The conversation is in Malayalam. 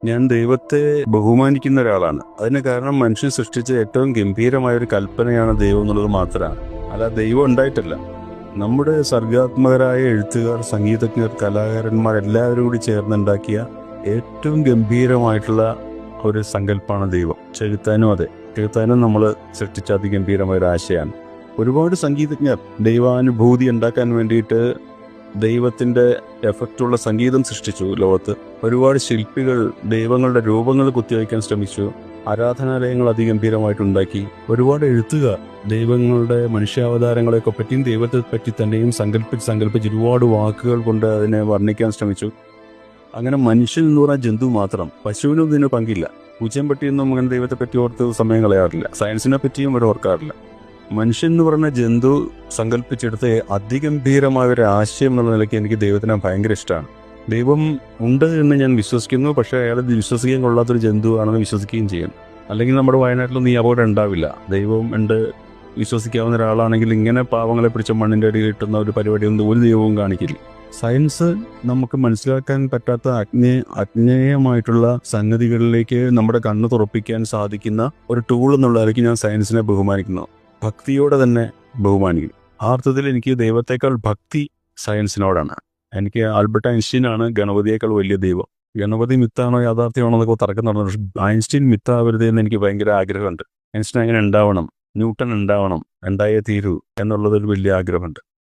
ഞാൻ ദൈവത്തെ ബഹുമാനിക്കുന്ന ഒരാളാണ്. അതിന് കാരണം മനുഷ്യൻ സൃഷ്ടിച്ച ഏറ്റവും ഗംഭീരമായ ഒരു കൽപ്പനയാണ് ദൈവം എന്നുള്ളത് മാത്രമാണ്. അല്ല, ദൈവം ഉണ്ടായിട്ടല്ല. നമ്മുടെ സർഗാത്മകരായ എഴുത്തുകാർ, സംഗീതജ്ഞർ, കലാകാരന്മാർ എല്ലാവരും കൂടി ചേർന്നുണ്ടാക്കിയ ഏറ്റവും ഗംഭീരമായിട്ടുള്ള ഒരു സങ്കല്പമാണ് ദൈവം. ചെകുത്താനും അതെ, ചെകുത്താനും നമ്മൾ സൃഷ്ടിച്ച അതിഗംഭീരമായ ഒരു ആശയമാണ്. ഒരുപാട് സംഗീതജ്ഞർ ദൈവാനുഭൂതി ഉണ്ടാക്കാൻ വേണ്ടിയിട്ട് ദൈവത്തിന്റെ എഫക്റ്റുള്ള സംഗീതം സൃഷ്ടിച്ചു ലോകത്ത്. ഒരുപാട് ശില്പികൾ ദൈവങ്ങളുടെ രൂപങ്ങൾ കുത്തിവയ്ക്കാൻ ശ്രമിച്ചു. ആരാധനാലയങ്ങൾ അതിഗംഭീരമായിട്ടുണ്ടാക്കി. ഒരുപാട് എഴുത്തുകാർ ദൈവങ്ങളുടെ മനുഷ്യാവതാരങ്ങളെയൊക്കെ പറ്റിയും ദൈവത്തെ പറ്റി തന്നെയും സങ്കല്പിച്ച് ഒരുപാട് വാക്കുകൾ കൊണ്ട് അതിനെ വർണ്ണിക്കാൻ ശ്രമിച്ചു. അങ്ങനെ മനുഷ്യൻ എന്ന് പറഞ്ഞ ജന്തു മാത്രം, പശുവിനും ഇതിന് പങ്കില്ല. പൂച്ചമ്പട്ടിയൊന്നും അങ്ങനെ ദൈവത്തെ പറ്റി ഓർത്ത് സമയം കളയാറില്ല. സയൻസിനെ പറ്റിയും അവർ ഓർക്കാറില്ല. മനുഷ്യൻ എന്ന് പറഞ്ഞ ജന്തു സങ്കല്പിച്ചെടുത്ത അതിഗംഭീരമായ ഒരു ആശയം എന്നുള്ള നിലയ്ക്ക് എനിക്ക് ദൈവത്തിനെ ഭയങ്കര ഇഷ്ടമാണ്. ദൈവം ഉണ്ട് എന്ന് ഞാൻ വിശ്വസിക്കുന്നു. പക്ഷേ അയാൾ വിശ്വസിക്കാൻ കൊള്ളാത്തൊരു ജന്തുവാണെന്ന് വിശ്വസിക്കുകയും ചെയ്യും. അല്ലെങ്കിൽ നമ്മുടെ വയനാട്ടിലൊന്നും ഈ അപകടം ഉണ്ടാവില്ല. ദൈവം ഉണ്ട് വിശ്വസിക്കാവുന്ന ഒരാളാണെങ്കിൽ ഇങ്ങനെ പാവങ്ങളെ പിടിച്ച മണ്ണിൻ്റെ അടിയിൽ കിട്ടുന്ന ഒരു പരിപാടിയൊന്നും ഒരു ദൈവവും കാണിക്കില്ല. സയൻസ് നമുക്ക് മനസ്സിലാക്കാൻ പറ്റാത്ത അജ്ഞേയമായിട്ടുള്ള സംഗതികളിലേക്ക് നമ്മുടെ കണ്ണ് തുറപ്പിക്കാൻ സാധിക്കുന്ന ഒരു ടൂൾ എന്നുള്ളതായിരിക്കും ഞാൻ സയൻസിനെ ബഹുമാനിക്കുന്നു. ഭക്തിയോടെ തന്നെ ബഹുമാനിക്കും. ആ അർത്ഥത്തിൽ എനിക്ക് ദൈവത്തെക്കാൾ ഭക്തി സയൻസിനോടാണ്. എനിക്ക് ആൽബർട്ട് ഐൻസ്റ്റീനാണ് ഗണപതിയേക്കാൾ വലിയ ദൈവം. ഗണപതി മിത്താണോ യാഥാർത്ഥ്യമാണോ എന്നൊക്കെ തർക്കം നടന്നു. പക്ഷേ ഐൻസ്റ്റീൻ മിത്താവരുത് എന്ന് എനിക്ക് ഭയങ്കര ആഗ്രഹമുണ്ട്. ഐൻസ്റ്റീൻ അങ്ങനെ ഉണ്ടാവണം, ന്യൂട്ടൺ ഉണ്ടാവണം, ഉണ്ടായേ തീരൂ എന്നുള്ളതൊരു വലിയ ആഗ്രഹമുണ്ട്.